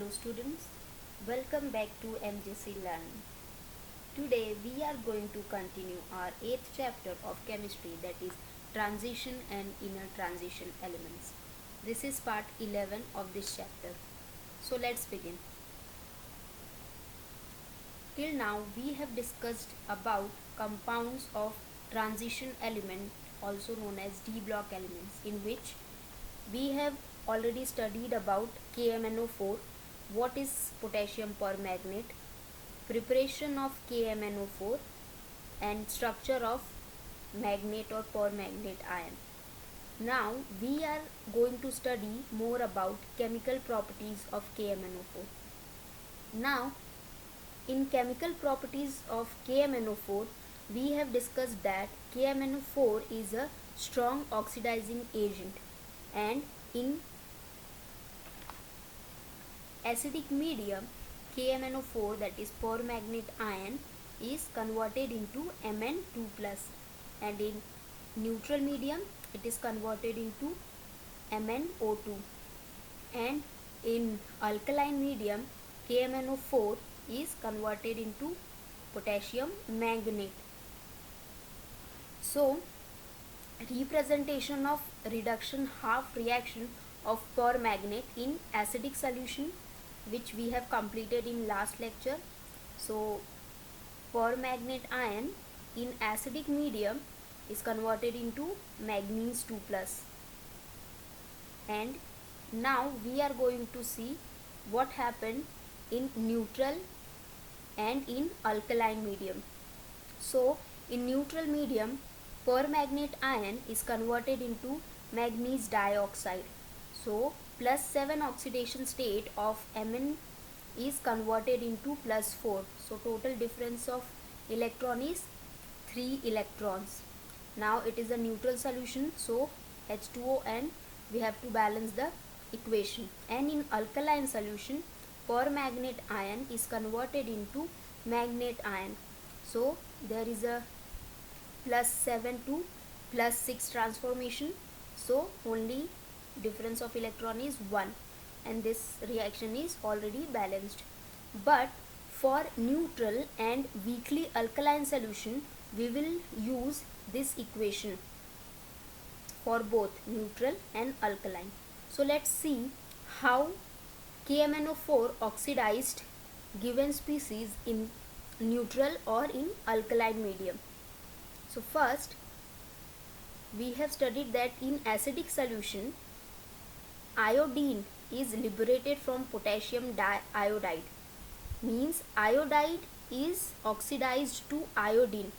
Hello students, welcome back to MJC Learn. Today we are going to continue our 8th chapter of chemistry, that is transition and inner transition elements. This is part 11 of this chapter. So let's begin. Till now we have discussed about compounds of transition element, also known as D block elements, in which we have already studied about KMnO4, what is potassium permanganate, preparation of KMnO4 and structure of magnate or permanganate ion. Now we are going to study more about chemical properties of KMnO4. Now in chemical properties of KMnO4, we have discussed that KMnO4 is a strong oxidizing agent, and in acidic medium KMnO4, that is permanganate ion, is converted into Mn2+, and in neutral medium it is converted into MnO2, and in alkaline medium KMnO4 is converted into potassium manganate. So representation of reduction half reaction of permanganate in acidic solution, which we have completed in last lecture. So permanganate ion in acidic medium is converted into manganese 2+, and now we are going to see what happened in neutral and in alkaline medium. So in neutral medium, permanganate ion is converted into manganese dioxide. So +7 oxidation state of Mn is converted into +4. So total difference of electron is 3 electrons. Now it is a neutral solution, so H2O, and we have to balance the equation. And in alkaline solution, permanganate ion is converted into manganate ion. So there is a +7 to +6 transformation, so only difference of electron is 1, and this reaction is already balanced. But for neutral and weakly alkaline solution, we will use this equation for both neutral and alkaline. So let's see how KMnO4 oxidized given species in neutral or in alkaline medium. So first we have studied that in acidic solution, iodine is liberated from potassium diiodide, means iodide is oxidized to iodine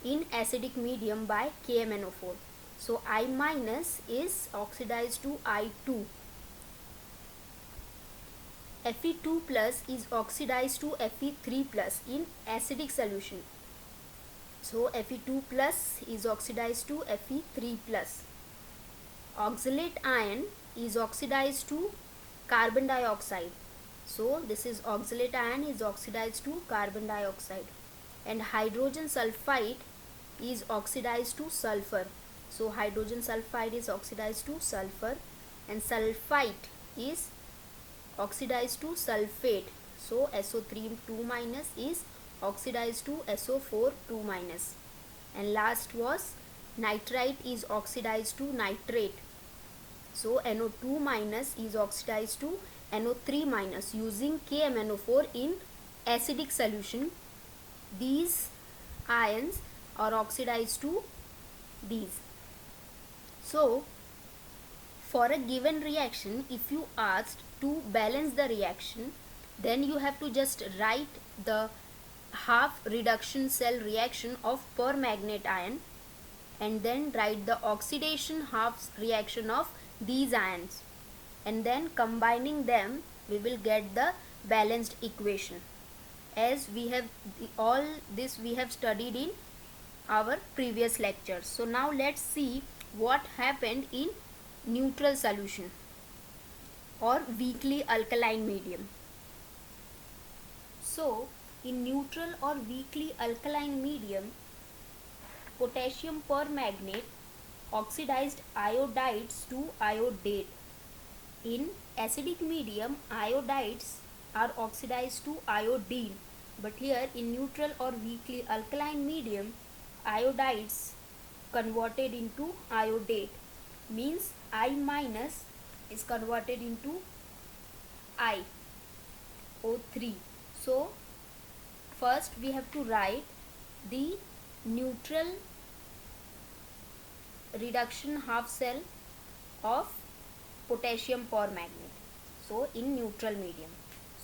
in acidic medium by KMnO4. So I minus is oxidized to I2. Fe2 plus is oxidized to Fe3 plus in acidic solution. So Fe2 plus is oxidized to Fe3 plus. Oxalate ion is oxidized to carbon dioxide. So this is oxalate ion is oxidized to carbon dioxide, and hydrogen sulfide is oxidized to sulfur. So hydrogen sulfide is oxidized to sulfur, and sulfite is oxidized to sulfate. So SO3 2- is oxidized to SO4 2-, and last was nitrite is oxidized to nitrate. So NO2- is oxidized to NO3- using KMnO4 in acidic solution. These ions are oxidized to these. So for a given reaction, if you asked to balance the reaction, then you have to just write the half reduction cell reaction of permanganate ion, and then write the oxidation half reaction of these ions, and then combining them we will get the balanced equation, as we have all this we have studied in our previous lectures. So now let's see what happened in neutral solution or weakly alkaline medium. So in neutral or weakly alkaline medium, potassium permanganate oxidized iodides to iodate in acidic medium, iodides are oxidized to iodine, but here in neutral or weakly alkaline medium, iodides converted into iodate, means I minus is converted into iO3. So first we have to write the neutral reduction half cell of potassium permanganate, so in neutral medium.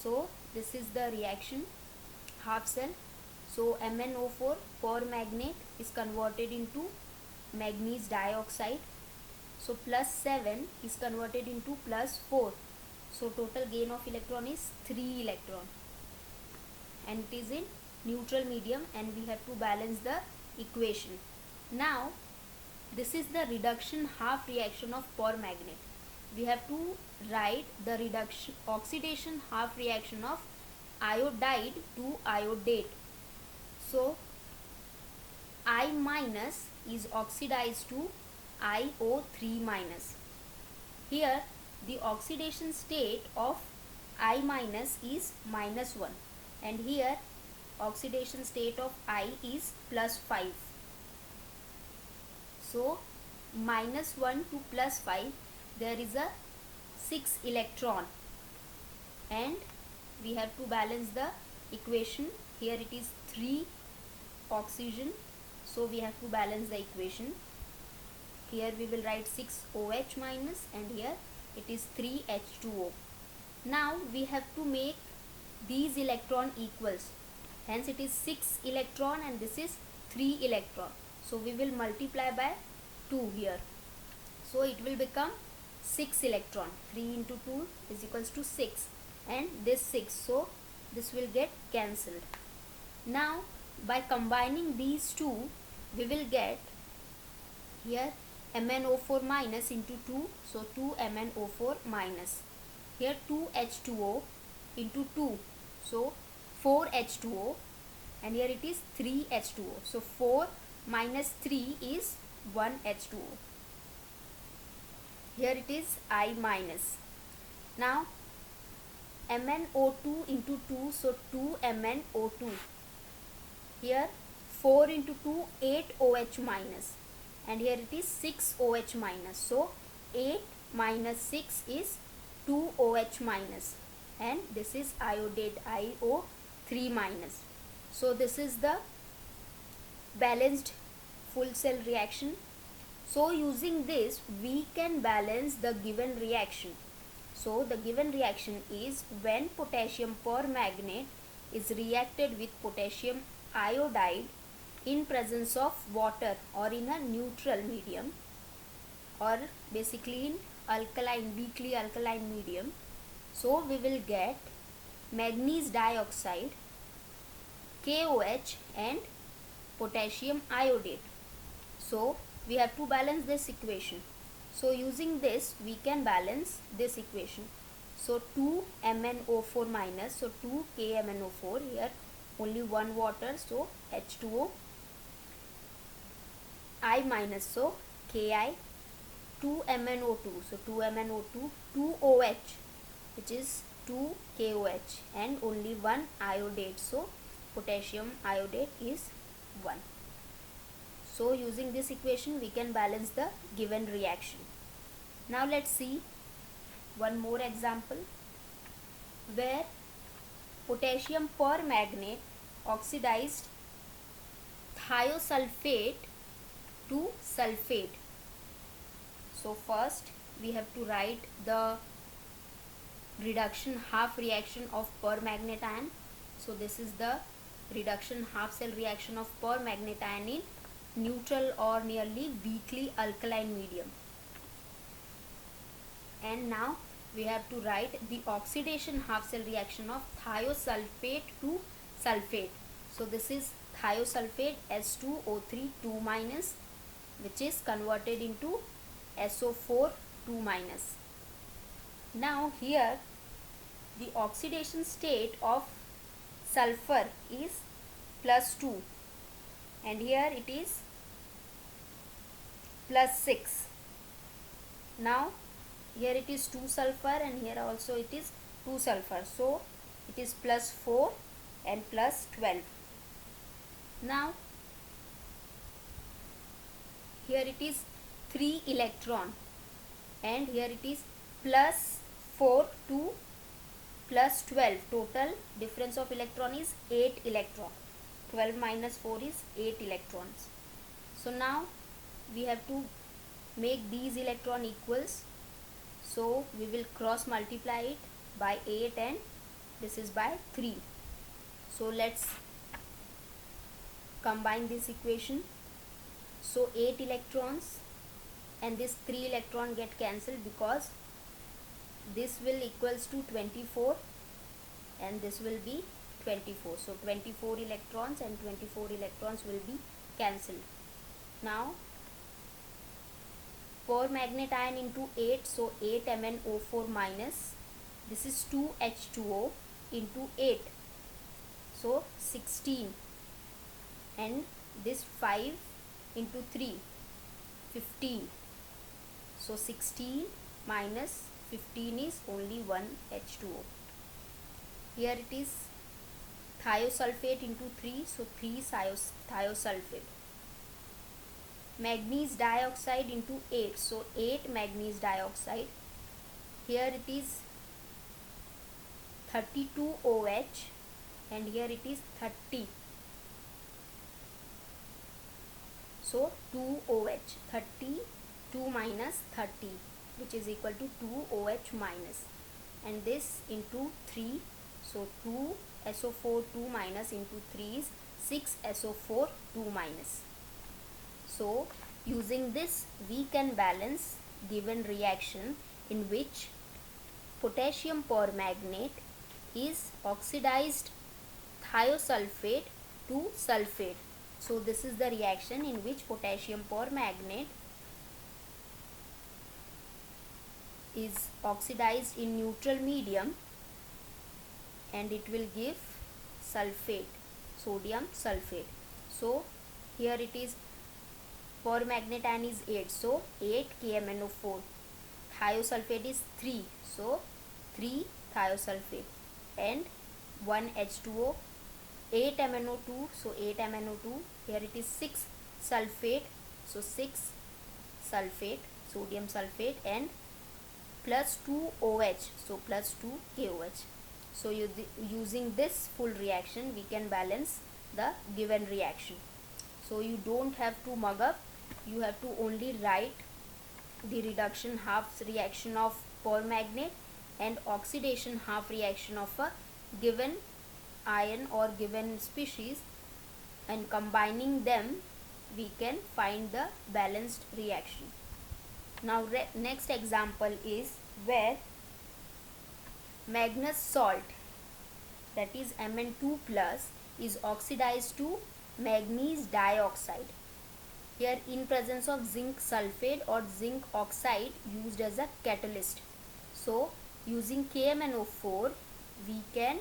So this is the reaction half cell. So MnO4 permanganate is converted into manganese dioxide, so plus 7 is converted into plus 4, so total gain of electron is 3 electron, and it is in neutral medium, and we have to balance the equation. Now this is the reduction half reaction of permanganate. We have to write the reduction oxidation half reaction of iodide to iodate. So I minus is oxidized to iO3 minus. Here the oxidation state of I minus is -1, and here oxidation state of I is +5. So -1 to +5, there is a 6 electron, and we have to balance the equation. Here it is 3 oxygen, so we have to balance the equation. Here we will write 6 OH minus, and here it is 3 H2O. Now we have to make these electron equals, hence it is 6 electron and this is 3 electron. So we will multiply by 2 here. So it will become 6 electron. 3 into 2 is equals to 6, and this 6. So this will get cancelled. Now by combining these two, we will get here MnO4 minus into 2. So 2 MnO4 minus. Here 2 H2O into 2. So 4 H2O, and here it is 3 H2O. So 4 minus 3 is 1 H2O. Here it is I minus. Now MnO2 into 2, so 2 MnO2. Here 4 into 2, 8 OH minus, and here it is 6 OH minus. So 8 minus 6 is 2 OH minus, and this is iodate, iO3 minus. So this is the balanced full cell reaction. So using this we can balance the given reaction. So the given reaction is when potassium permanganate is reacted with potassium iodide in presence of water or in a neutral medium, or basically in alkaline, weakly alkaline medium. So we will get manganese dioxide, KOH, and potassium iodate. So we have to balance this equation. So using this we can balance this equation. So 2 MnO4 minus, so 2 KMnO4, here only one water, so H2O, I minus, so Ki, 2 MnO2, so 2 MnO2, 2 OH, which is 2 KOH, and only one iodate, so potassium iodate is 1. So using this equation we can balance the given reaction. Now let's see one more example where potassium permanganate oxidized thiosulfate to sulfate. So first we have to write the reduction half reaction of permanganate ion. So this is the reduction half cell reaction of permanganate ion in neutral or nearly weakly alkaline medium. And now we have to write the oxidation half cell reaction of thiosulfate to sulfate. So this is thiosulfate S2O3 2 minus, which is converted into SO4 2 minus. Now here the oxidation state of sulfur is +2, and here it is +6. Now here it is 2 sulfur and here also it is 2 sulfur, so it is plus 4 and plus 12. Now here it is 3 electron and here it is plus 4 to plus 12. Total difference of electron is 8 electron. 12 minus 4 is 8 electrons. So now we have to make these electron equals, so we will cross multiply it by 8 and this is by 3. So let's combine this equation. So 8 electrons and this 3 electron get cancelled because this will equals to 24 and this will be 24. So 24 electrons and 24 electrons will be cancelled. Now per magnet ion into 8, so 8 MnO4 minus, this is 2 H2O into 8, so 16, and this 5 into 3, 15, so 16 minus 15 is only 1 H2O. Here it is thiosulfate into 3, so 3 thiosulfate. Manganese dioxide into 8, so 8 manganese dioxide. Here it is 32 OH and here it is 30, so 2 OH, 32 minus 30 which is equal to 2 OH minus, and this into 3, so 2 SO4 2 minus into 3 is 6 SO4 2 minus. So using this we can balance given reaction in which potassium permanganate is oxidized thiosulfate to sulfate. So this is the reaction in which potassium permanganate is oxidized in neutral medium and it will give sulfate, sodium sulfate. So here it is permanganate ion is 8, so 8 KMnO4, thiosulfate is 3, so 3 thiosulfate, and 1 H2O, 8 MnO2, so 8 MnO2, here it is 6 sulfate, so 6 sulfate, sodium sulfate, and plus 2 OH, so plus 2 KOH. So using this full reaction we can balance the given reaction. So you don't have to mug up, you have to only write the reduction half reaction of permanganate and oxidation half reaction of a given ion or given species, and combining them we can find the balanced reaction. Now next example is where manganese salt, that is Mn2 plus, is oxidized to manganese dioxide. Here in presence of zinc sulfate or zinc oxide used as a catalyst. So using KMnO4 we can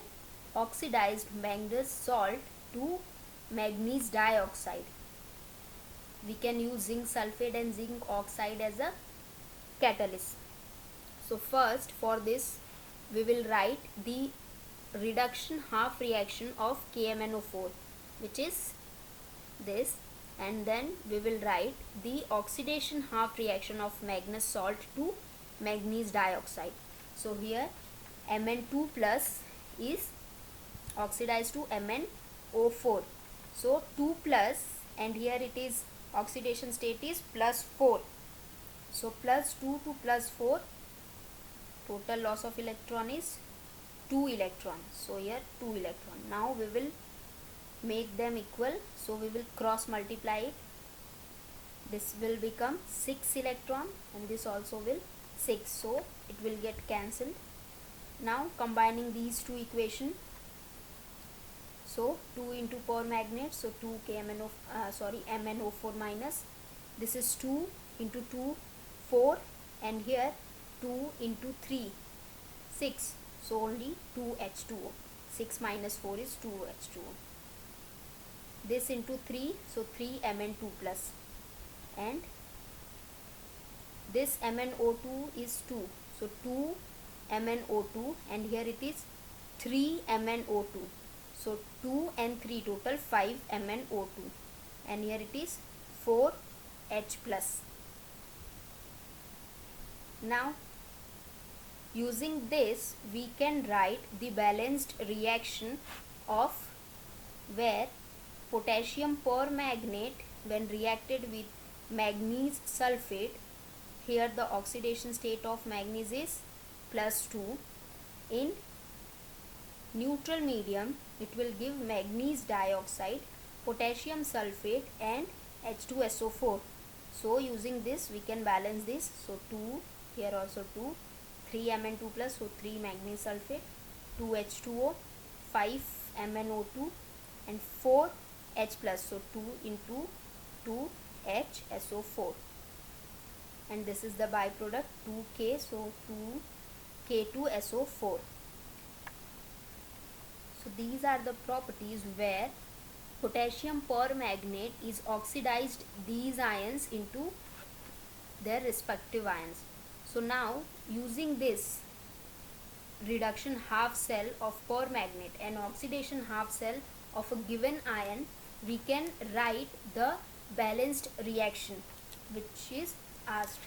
oxidize manganese salt to manganese dioxide. We can use zinc sulfate and zinc oxide as a catalyst. So first for this we will write the reduction half reaction of KMnO4, which is this, and then we will write the oxidation half reaction of manganese salt to manganese dioxide. So here Mn2 plus is oxidized to MnO4, so 2 plus, and here it is oxidation state is plus 4, so plus 2 to plus 4, total loss of electron is 2 electron, so here 2 electron. Now we will make them equal, so we will cross multiply it. This will become 6 electron and this also will 6, so it will get cancelled. Now combining these two equation, so 2 into permanganate, so 2 MnO4 minus, this is 2 into 2 4, and here 2 into 3 6, so only 2 H2O, 6 minus 4 is 2 H2O. This into 3, so 3 Mn2 plus, and this MnO2 is 2, so 2 MnO2, and here it is 3 MnO2, so 2 and 3 total 5 MnO2, and here it is 4 H plus. Now using this we can write the balanced reaction of where potassium permanganate when reacted with manganese sulfate, here the oxidation state of manganese is +2. In neutral medium it will give manganese dioxide, potassium sulfate and H2SO4. So using this we can balance this, so 2, here also 2, 3 Mn2 plus, so 3 manganese sulfate, 2 H2O, 5 MnO2 and 4 H plus, so 2 into 2 HSO4, and this is the byproduct 2K, so 2 K2SO4. So these are the properties where potassium permanganate is oxidized these ions into their respective ions. So now using this reduction half cell of permanganate and oxidation half cell of a given ion, we can write the balanced reaction which is asked.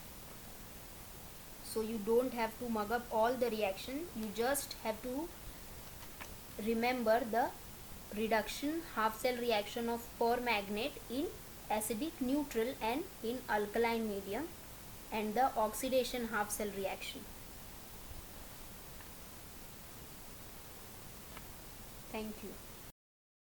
So you don't have to mug up all the reaction, you just have to remember the reduction half cell reaction of permanganate in acidic neutral and in alkaline medium, and the oxidation half cell reaction. Thank you.